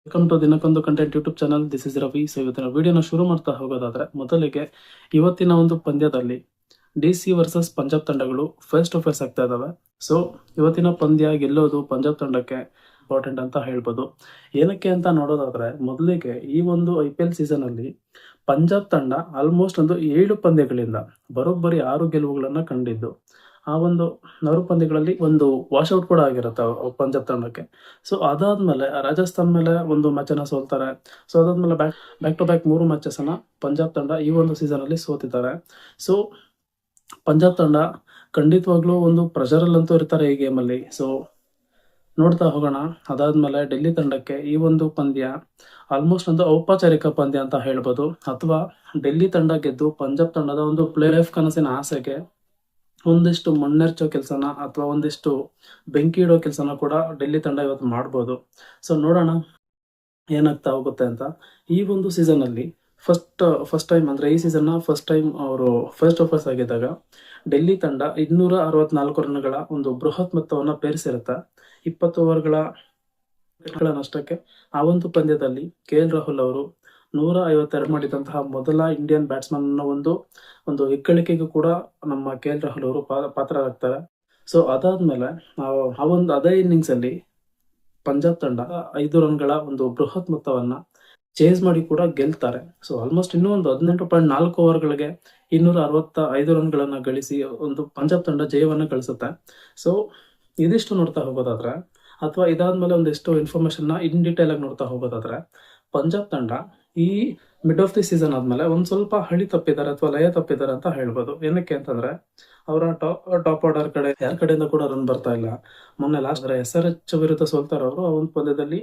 Welcome to ದಿನಕ್ಕೊಂದು content YouTube channel. This is Ravi. So ಇವತ್ತಿನ ವಿಡಿಯೋನ ಶುರು ಮಾಡ್ತಾ ಹೋಗೋದಾದ್ರೆ ಮೊದಲಿಗೆ ಇವತ್ತಿನ ಒಂದು ಪಂದ್ಯದಲ್ಲಿ DC ವರ್ಸಸ್ ಪಂಜಾಬ್ ತಂಡಗಳು ಫೇಸ್ ಟು ಫೇಸ್ ಆಗ್ತಾ ಇದಾವೆ. ಸೊ ಇವತ್ತಿನ ಪಂದ್ಯ ಗೆಲ್ಲೋದು ಪಂಜಾಬ್ ತಂಡಕ್ಕೆ ಇಂಪಾರ್ಟೆಂಟ್ ಅಂತ ಹೇಳ್ಬೋದು. ಏನಕ್ಕೆ ಅಂತ ನೋಡೋದಾದ್ರೆ ಮೊದಲಿಗೆ ಈ ಒಂದು IPL ಸೀಸನ್ ಅಲ್ಲಿ ಪಂಜಾಬ್ ತಂಡ ಆಲ್ಮೋಸ್ಟ್ ಒಂದು 7 ಪಂದ್ಯಗಳಿಂದ ಬರೋಬ್ಬರಿ 6 ಗೆಲುವುಗಳನ್ನ ಕಂಡಿದ್ದು. ಆ ಒಂದು 6 ಪಂದ್ಯಗಳಲ್ಲಿ ಒಂದು ವಾಶ್ಔಟ್ ಕೂಡ ಆಗಿರುತ್ತೆ ಪಂಜಾಬ್ ತಂಡಕ್ಕೆ. ಸೊ ಅದಾದ್ಮೇಲೆ ರಾಜಸ್ಥಾನ್ ಮೇಲೆ ಒಂದು ಮ್ಯಾಚ್ ಅನ್ನ ಸೋಲ್ತಾರೆ. ಸೊ ಅದಾದ್ಮೇಲೆ ಬ್ಯಾಕ್ ಟು ಬ್ಯಾಕ್ 3 ಮ್ಯಾಚಸ್ ಅನ್ನ ಪಂಜಾಬ್ ತಂಡ ಈ ಒಂದು ಸೀಸನ್ ಅಲ್ಲಿ ಸೋತಿದ್ದಾರೆ. ಸೊ ಪಂಜಾಬ್ ತಂಡ ಖಂಡಿತವಾಗ್ಲೂ ಒಂದು ಪ್ರೆಷರ್ ಅಲ್ಲಂತೂ ಇರ್ತಾರೆ ಈ ಗೇಮ್ ಅಲ್ಲಿ. ಸೊ ನೋಡ್ತಾ ಹೋಗೋಣ. ಅದಾದ್ಮೇಲೆ ಡೆಲ್ಲಿ ತಂಡಕ್ಕೆ ಈ ಒಂದು ಪಂದ್ಯ ಆಲ್ಮೋಸ್ಟ್ ಒಂದು ಔಪಚಾರಿಕ ಪಂದ್ಯ ಅಂತ ಹೇಳ್ಬೋದು, ಅಥವಾ ಡೆಲ್ಲಿ ತಂಡ ಗೆದ್ದು ಪಂಜಾಬ್ ತಂಡದ ಒಂದು ಪ್ಲೇ ಆಫ್ ಕನಸಿನ ಆಸೆಗೆ ಒಂದಿಷ್ಟು ಮಣ್ಣೆರ್ಚೋ ಕೆಲಸನ ಅಥವಾ ಒಂದಿಷ್ಟು ಬೆಂಕಿ ಇಡೋ ಕೆಲಸನ ಕೂಡ ಡೆಲ್ಲಿ ತಂಡ ಇವತ್ತು ಮಾಡ್ಬೋದು. ಸೊ ನೋಡೋಣ ಏನಾಗ್ತಾ ಹೋಗುತ್ತೆ ಅಂತ. ಈ ಒಂದು ಸೀಸನ್ ಅಲ್ಲಿ ಫಸ್ಟ್ ಟೈಮ್ ಅಂದ್ರೆ ಈ ಸೀಸನ್ ಫಸ್ಟ್ ಟೈಮ್ ಅವರು ಫಸ್ಟ್ ಆಫರ್ಸ್ ಆಗಿದ್ದಾಗ ಡೆಲ್ಲಿ ತಂಡ 264 ರನ್ಗಳ ಒಂದು ಬೃಹತ್ ಮೊತ್ತವನ್ನ ಪೇರಿಸಿರುತ್ತೆ. 20 ಓವರ್ಗಳ ನಷ್ಟಕ್ಕೆ ಆ ಒಂದು ಪಂದ್ಯದಲ್ಲಿ KL ರಾಹುಲ್ ಅವರು 152 ಮಾಡಿದಂತಹ ಮೊದಲ ಇಂಡಿಯನ್ ಬ್ಯಾಟ್ಸ್ಮನ್ ಅನ್ನೋ ಒಂದು ಹೆಗ್ಗಳಿಕೆಗೂ ಕೂಡ ನಮ್ಮ KL ರಾಹುಲ್ ಅವರು ಪಾತ್ರರಾಗ್ತಾರೆ. ಸೊ ಅದಾದ್ಮೇಲೆ ಅದೇ ಇನ್ನಿಂಗ್ಸ್ ಅಲ್ಲಿ ಪಂಜಾಬ್ ತಂಡ 5 ರನ್ಗಳ ಒಂದು ಬೃಹತ್ ಮೊತ್ತವನ್ನ ಚೇಸ್ ಮಾಡಿ ಕೂಡ ಗೆಲ್ತಾರೆ. ಸೊ ಆಲ್ಮೋಸ್ಟ್ ಇನ್ನೂ ಒಂದು 18.4 ಓವರ್ಗಳಿಗೆ 265 ರನ್ಗಳನ್ನ ಗಳಿಸಿ ಒಂದು ಪಂಜಾಬ್ ತಂಡ ಜಯವನ್ನ ಗಳಿಸುತ್ತೆ. ಸೊ ಇದಿಷ್ಟು ನೋಡ್ತಾ ಹೋಗೋದಾದ್ರೆ, ಅಥವಾ ಇದಾದ್ಮೇಲೆ ಒಂದಿಷ್ಟು ಇನ್ಫಾರ್ಮೇಶನ್ ಇನ್ ಡೀಟೇಲ್ ಆಗಿ ನೋಡ್ತಾ ಹೋಗೋದಾದ್ರೆ, ಪಂಜಾಬ್ ತಂಡ ಈ ಮಿಡ್ ಆಫ್ ದಿ ಸೀಸನ್ ಆದ್ಮೇಲೆ ಒಂದ್ ಸ್ವಲ್ಪ ಹಳಿ ತಪ್ಪಿದ್ದಾರೆ ಅಥವಾ ಲಯ ತಪ್ಪಿದ್ದಾರೆ ಅಂತ ಹೇಳ್ಬೋದು. ಏನಕ್ಕೆ ಅಂತಂದ್ರೆ ಅವರ ಟಾಪ್ ಆರ್ಡರ್ ಕಡೆ ಯಾರ ಕಡೆಯಿಂದ ಕೂಡ ರನ್ ಬರ್ತಾ ಇಲ್ಲ. ಮೊನ್ನೆ ಲಾಸ್ಟ್ SRH ವಿರುದ್ಧ ಸೋಲ್ತಾರೆ ಅವರು. ಆ ಒಂದು ಪಂದ್ಯದಲ್ಲಿ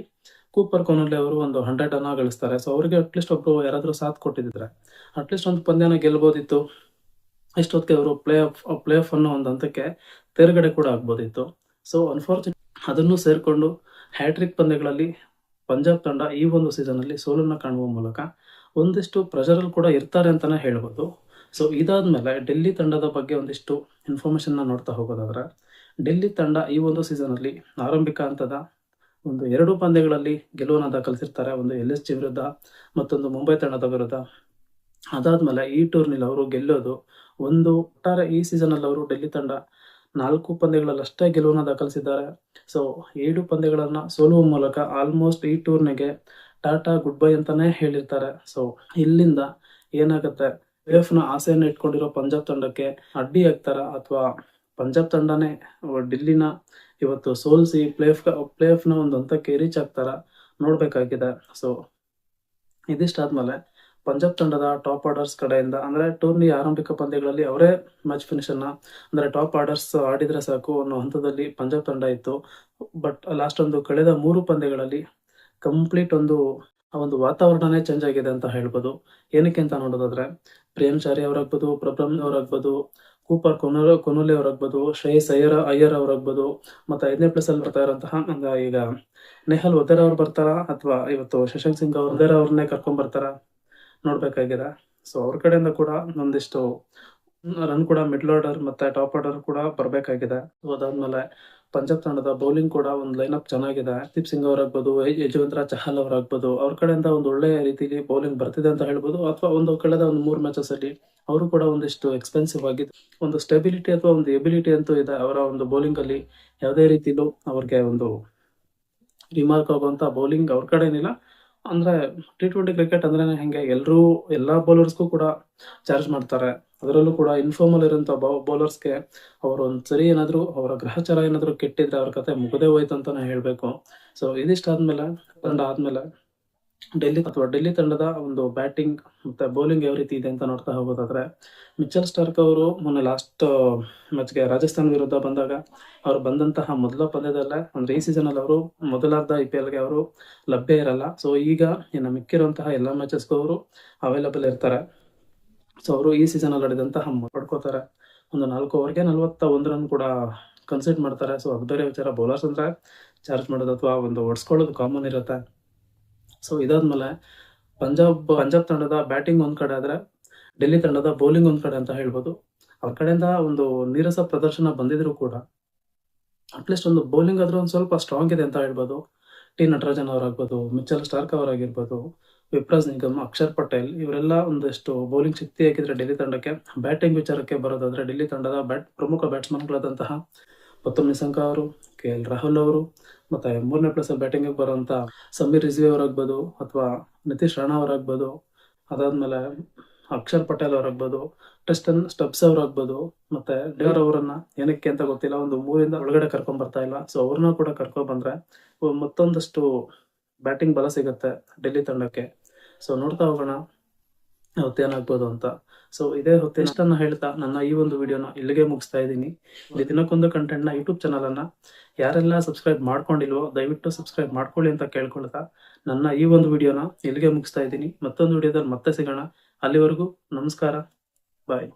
ಕೂಪರ್ ಕೊನೊಲೆ ಅವರು ಒಂದು 100 ಅನ್ನ ಗಳಿಸ್ತಾರೆ. ಸೊ ಅವರಿಗೆ ಅಟ್ಲೀಸ್ಟ್ ಒಬ್ರು ಯಾರಾದ್ರೂ ಸಾಥ್ ಕೊಟ್ಟಿದ್ರೆ ಅಟ್ಲೀಸ್ಟ್ ಒಂದು ಪಂದ್ಯನ ಗೆಲ್ಬೋದಿತ್ತು. ಇಷ್ಟೊತ್ತಿಗೆ ಅವರು ಪ್ಲೇ ಆಫ್ ಅನ್ನೋ ಒಂದು ಹಂತಕ್ಕೆ ತೇರ್ಗಡೆ ಕೂಡ ಆಗ್ಬೋದಿತ್ತು. ಸೊ ಅನ್ಫಾರ್ಚುನೇಟ್ ಅದನ್ನು ಸೇರ್ಕೊಂಡು ಹ್ಯಾಟ್ರಿಕ್ ಪಂದ್ಯಗಳಲ್ಲಿ ಪಂಜಾಬ್ ತಂಡ ಈ ಒಂದು ಸೀಸನ್ ಅಲ್ಲಿ ಸೋಲನ್ನ ಕಾಣುವ ಮೂಲಕ ಒಂದಿಷ್ಟು ಪ್ರೆಷರ್ ಅಲ್ಲಿ ಕೂಡ ಇರ್ತಾರೆ ಅಂತಾನೆ ಹೇಳ್ಬೋದು. ಸೊ ಇದಾದ್ಮೇಲೆ ಡೆಲ್ಲಿ ತಂಡದ ಬಗ್ಗೆ ಒಂದಿಷ್ಟು ಇನ್ಫಾರ್ಮೇಶನ್ ನೋಡ್ತಾ ಹೋಗೋದಾದ್ರೆ, ಡೆಲ್ಲಿ ತಂಡ ಈ ಒಂದು ಸೀಸನ್ ಅಲ್ಲಿ ಆರಂಭಿಕ ಹಂತದ ಒಂದು 2 ಪಂದ್ಯಗಳಲ್ಲಿ ಗೆಲುವನ್ನು ದಾಖಲಿಸಿರ್ತಾರೆ. ಒಂದು LSG ವಿರುದ್ಧ, ಮತ್ತೊಂದು ಮುಂಬೈ ತಂಡದ ವಿರುದ್ಧ. ಅದಾದ್ಮೇಲೆ ಈ ಟೂರ್ನಿಲಿ ಅವರು ಗೆಲ್ಲೋದು ಒಟ್ಟಾರೆ ಈ ಸೀಸನ್ ಅಲ್ಲಿ ಅವರು ಡೆಲ್ಲಿ ತಂಡ 4 ಪಂದ್ಯಗಳಲ್ಲಷ್ಟೇ ಗೆಲುವನ್ನು ದಾಖಲಿಸಿದ್ದಾರೆ. ಸೊ 7 ಪಂದ್ಯಗಳನ್ನ ಸೋಲುವ ಮೂಲಕ ಆಲ್ಮೋಸ್ಟ್ ಈ ಟೂರ್ನಿಗೆ ಟಾಟಾ ಗುಡ್ ಬೈ ಅಂತಾನೆ ಹೇಳಿರ್ತಾರೆ. ಸೊ ಇಲ್ಲಿಂದ ಏನಾಗುತ್ತೆ, ಪ್ಲೇಆಫ್ ನ ಆಸೆಯನ್ನು ಇಟ್ಕೊಂಡಿರೋ ಪಂಜಾಬ್ ತಂಡಕ್ಕೆ ಅಡ್ಡಿ ಆಗ್ತಾರ, ಅಥವಾ ಪಂಜಾಬ್ ತಂಡನೇ ಡೆಲ್ಲಿನ ಇವತ್ತು ಸೋಲಿಸಿ ಪ್ಲೇ ಆಫ್ ನ ಒಂದು ಹಂತಕ್ಕೆ ರೀಚ್ ಆಗ್ತಾರ ನೋಡ್ಬೇಕಾಗಿದೆ. ಸೊ ಇದಿಷ್ಟಾದ್ಮೇಲೆ ಪಂಜಾಬ್ ತಂಡದ ಟಾಪ್ ಆರ್ಡರ್ಸ್ ಕಡೆಯಿಂದ, ಅಂದ್ರೆ ಟೂರ್ನಿ ಆರಂಭಿಕ ಪಂದ್ಯಗಳಲ್ಲಿ ಅವರೇ ಮ್ಯಾಚ್ ಫಿನಿಶ್ ಅನ್ನ, ಅಂದ್ರೆ ಟಾಪ್ ಆರ್ಡರ್ಸ್ ಆಡಿದ್ರೆ ಸಾಕು ಅನ್ನೋ ಹಂತದಲ್ಲಿ ಪಂಜಾಬ್ ತಂಡ ಇತ್ತು. ಬಟ್ ಲಾಸ್ಟ್ ಕಳೆದ 3 ಪಂದ್ಯಗಳಲ್ಲಿ ಕಂಪ್ಲೀಟ್ ಒಂದು ವಾತಾವರಣನೇ ಚೇಂಜ್ ಆಗಿದೆ ಅಂತ ಹೇಳ್ಬೋದು. ಏನಕ್ಕೆ ಅಂತ ನೋಡೋದಾದ್ರೆ, ಪ್ರಿಯಂ ಚಾರಿ ಅವರಾಗ್ಬೋದು, ಪ್ರಭ್ರಮ್ ಅವರಾಗ್ಬೋದು, ಕೂಪರ್ ಕೊನೊಲೆ ಅವರಾಗ್ಬೋದು, ಶ್ರೇಯಸ್ ಅಯ್ಯರ್ ಅವರಾಗ್ಬೋದು, ಮತ್ತೆ 5ನೇ ಪ್ಲೇಸ್ ಅಲ್ಲಿ ಬರ್ತಾ ಇರೋಂತಹ ಈಗ ನೆಹಲ್ ವಧೇರಾ ಅವ್ರು ಬರ್ತಾರ, ಅಥವಾ ಇವತ್ತು ಶಶಾಂಕ್ ಸಿಂಗ್ ವಧೇರಾ ಅವ್ರನ್ನೇ ಕರ್ಕೊಂಡ್ ಬರ್ತಾರ ನೋಡ್ಬೇಕಾಗಿದೆ. ಸೊ ಅವ್ರ ಕಡೆಯಿಂದ ಕೂಡ ಒಂದಿಷ್ಟು ರನ್ ಕೂಡ ಮಿಡ್ಲ್ ಆರ್ಡರ್ ಮತ್ತೆ ಟಾಪ್ ಆರ್ಡರ್ ಕೂಡ ಬರ್ಬೇಕಾಗಿದೆ. ಅದಾದ್ಮೇಲೆ ಪಂಜಾಬ್ ತಂಡದ ಬೌಲಿಂಗ್ ಕೂಡ ಒಂದು ಲೈನ್-ಅಪ್ ಚೆನ್ನಾಗಿದೆ. ಹರ್ದೀಪ್ ಸಿಂಗ್ ಅವರಾಗ್ಬೋದು, ಯಜುವೇಂದ್ರ ಚಹಲ್ ಅವರಾಗ್ಬೋದು, ಅವ್ರ ಕಡೆಯಿಂದ ಒಂದು ಒಳ್ಳೆ ರೀತಿಯಲ್ಲಿ ಬೌಲಿಂಗ್ ಬರ್ತಿದೆ ಅಂತ ಹೇಳ್ಬೋದು. ಅಥವಾ ಕಳೆದ 3 ಮ್ಯಾಚಸ್ ಅಲ್ಲಿ ಅವರು ಕೂಡ ಒಂದಿಷ್ಟು ಎಕ್ಸ್ಪೆನ್ಸಿವ್ ಆಗಿದೆ. ಒಂದು ಸ್ಟೆಬಿಲಿಟಿ ಅಥವಾ ಒಂದು ಎಬಿಲಿಟಿ ಅಂತೂ ಇದೆ ಅವರ ಒಂದು ಬೌಲಿಂಗ್ ಅಲ್ಲಿ. ಯಾವುದೇ ರೀತಿಲೂ ಅವ್ರಿಗೆ ಒಂದು ರಿಮಾರ್ಕ್ ಆಗುವಂತ ಬೌಲಿಂಗ್ ಅವ್ರ ಕಡೆ ಏನಿಲ್ಲ. ಅಂದ್ರೆ T20 ಕ್ರಿಕೆಟ್ ಅಂದ್ರೆ ಹೆಂಗೆ ಎಲ್ಲಾ ಬೌಲರ್ಸ್ಗೂ ಕೂಡ ಚಾರ್ಜ್ ಮಾಡ್ತಾರೆ. ಅದರಲ್ಲೂ ಕೂಡ ಇನ್ಫಾರ್ಮಲ್ ಇರೋಂಥ ಬೌಲರ್ಸ್ಗೆ ಅವರು ಒಂದ್ಸರಿ ಏನಾದ್ರು ಅವರ ಗ್ರಹಚಾರ ಏನಾದ್ರು ಕೆಟ್ಟಿದ್ರೆ ಅವ್ರ ಕತೆ ಮುಗದೆ ಹೋಯ್ತು ಅಂತಾನೆ ಹೇಳ್ಬೇಕು. ಸೊ ಇದಿಷ್ಟಾದ್ಮೇಲೆ ಡೆಲ್ಲಿ ತಂಡದ ಒಂದು ಬ್ಯಾಟಿಂಗ್ ಮತ್ತೆ ಬೌಲಿಂಗ್ ಯಾವ ರೀತಿ ಇದೆ ಅಂತ ನೋಡ್ತಾ ಹೋಗೋದಾದ್ರೆ, ಮಿಚೆಲ್ ಸ್ಟಾರ್ಕ್ ಅವರು ಮೊನ್ನೆ ಲಾಸ್ಟ್ ಮ್ಯಾಚ್ಗೆ ರಾಜಸ್ಥಾನ್ ವಿರುದ್ಧ ಬಂದಾಗ ಅವ್ರು ಬಂದಂತಹ ಮೊದಲ ಪಂದ್ಯದಲ್ಲೇ, ಅಂದ್ರೆ ಈ ಸೀಸನ್ ಅಲ್ಲಿ ಅವರು ಮೊದಲಾರ್ಧ IPLಗೆ ಅವರು ಲಭ್ಯ ಇರಲ್ಲ. ಸೊ ಈಗ ಇನ್ನು ಮಿಕ್ಕಿರುವಂತಹ ಎಲ್ಲಾ ಮ್ಯಾಚಸ್ಗೂ ಅವರು ಅವೈಲಬಲ್ ಇರ್ತಾರೆ. ಸೊ ಅವರು ಈ ಸೀಸನ್ ಅಲ್ಲಿ ಆಡಿದಂತಹ ಪಡ್ಕೋತಾರೆ. ಒಂದು 4 ಓವರ್ಗೆ 41 ರನ್ ಕೂಡ ಕನ್ಸಿಡರ್ ಮಾಡ್ತಾರೆ. ಸೊ ಅದು ಬೇರೆ ವಿಚಾರ. ಬೌಲರ್ಸ್ ಅಂದ್ರೆ ಚಾರ್ಜ್ ಮಾಡೋದು ಅಥವಾ ಒಂದು ಹೊಡ್ಸ್ಕೊಳ್ಳೋದು ಕಾಮನ್ ಇರುತ್ತೆ. ಸೊ ಇದಾದ್ಮೇಲೆ ಪಂಜಾಬ್ ತಂಡದ ಬ್ಯಾಟಿಂಗ್ ಒಂದ್ ಕಡೆ ಆದ್ರೆ, ಡೆಲ್ಲಿ ತಂಡದ ಬೌಲಿಂಗ್ ಒಂದ್ ಕಡೆ ಅಂತ ಹೇಳ್ಬೋದು. ಅವ್ರ ಕಡೆಯಿಂದ ಒಂದು ನೀರಸ ಪ್ರದರ್ಶನ ಬಂದಿದ್ರು ಕೂಡ ಅಟ್ಲೀಸ್ಟ್ ಒಂದು ಬೌಲಿಂಗ್ ಆದ್ರೂ ಒಂದ್ ಸ್ವಲ್ಪ ಸ್ಟ್ರಾಂಗ್ ಇದೆ ಅಂತ ಹೇಳ್ಬೋದು. ಟಿ ನಟರಾಜನ್ ಅವರಾಗ್ಬೋದು, ಮಿಚೆಲ್ ಸ್ಟಾರ್ಕ್ ಅವರಾಗಿರ್ಬೋದು, ವಿಪ್ರಾಜ್ ನಿಗಮ್, ಅಕ್ಷರ್ ಪಟೇಲ್ ಇವರೆಲ್ಲ ಒಂದಷ್ಟು ಬೌಲಿಂಗ್ ಶಕ್ತಿ ಹಾಕಿದ್ರೆ ಡೆಲ್ಲಿ ತಂಡಕ್ಕೆ. ಬ್ಯಾಟಿಂಗ್ ವಿಚಾರಕ್ಕೆ ಬರೋದಾದ್ರೆ ಡೆಲ್ಲಿ ತಂಡದ ಪ್ರಮುಖ ಬ್ಯಾಟ್ಸ್ಮನ್ಗಳಾದಂತಹ ಗೌತಮ್ ನಿಸಂಕ ಅವರು, KL ರಾಹುಲ್ ಅವರು, ಮತ್ತೆ ಮೂರನೇ ಪ್ಲೇಸ್ ಬ್ಯಾಟಿಂಗ್ ಬರುವಂತ ಸಮೀರ್ ರಿಜ್ವಿ ಅವರಾಗ್ಬೋದು ಅಥವಾ ನಿತೀಶ್ ರಾಣಾ ಅವರಾಗ್ಬೋದು, ಅದಾದ್ಮೇಲೆ ಅಕ್ಷರ್ ಪಟೇಲ್ ಅವರಾಗ್ಬೋದು, ಟ್ರಿಸ್ಟನ್ ಸ್ಟಬ್ಸ್ ಅವರಾಗ್ಬೋದು, ಮತ್ತೆ ಡೇರ್ ಅವರನ್ನ ಏನಕ್ಕೆ ಅಂತ ಗೊತ್ತಿಲ್ಲ, ಒಂದು 3 ಒಳಗಡೆ ಕರ್ಕೊಂಡ್ ಬರ್ತಾ ಇಲ್ಲ. ಸೊ ಅವ್ರನ್ನ ಕೂಡ ಕರ್ಕೊಂಡ್ ಬಂದ್ರೆ ಮತ್ತೊಂದಷ್ಟು ಬ್ಯಾಟಿಂಗ್ ಬಲ ಸಿಗುತ್ತೆ ಡೆಲ್ಲಿ ತಂಡಕ್ಕೆ. ಸೊ ನೋಡ್ತಾ ಹೋಗೋಣ ಅವತ್ತೇನಾಗ್ಬೋದು ಅಂತ. ಸೊ ಇದೇ ಹೊತ್ತಿಷ್ಟನ್ನ ಹೇಳ್ತಾ ನನ್ನ ಈ ಒಂದು ವಿಡಿಯೋನ ಇಲ್ಲಿಗೆ ಮುಗಿಸ್ತಾ ಇದ್ದೀನಿ. ದಿನಕ್ಕೊಂದು ಕಂಟೆಂಟ್ನ ಯೂಟ್ಯೂಬ್ ಚಾನಲ್ ಅನ್ನ ಯಾರೆಲ್ಲ ಸಬ್ಸ್ಕ್ರೈಬ್ ಮಾಡ್ಕೊಂಡಿಲ್ವೋ ದಯವಿಟ್ಟು ಸಬ್ಸ್ಕ್ರೈಬ್ ಮಾಡ್ಕೊಳ್ಳಿ ಅಂತ ಕೇಳ್ಕೊಳ್ತಾ ನನ್ನ ಈ ಒಂದು ವಿಡಿಯೋನ ಇಲ್ಲಿಗೆ ಮುಗಿಸ್ತಾ ಇದ್ದೀನಿ. ಮತ್ತೊಂದು ವಿಡಿಯೋದಲ್ಲಿ ಮತ್ತೆ ಸಿಗೋಣ. ಅಲ್ಲಿವರೆಗೂ ನಮಸ್ಕಾರ, ಬಾಯ್.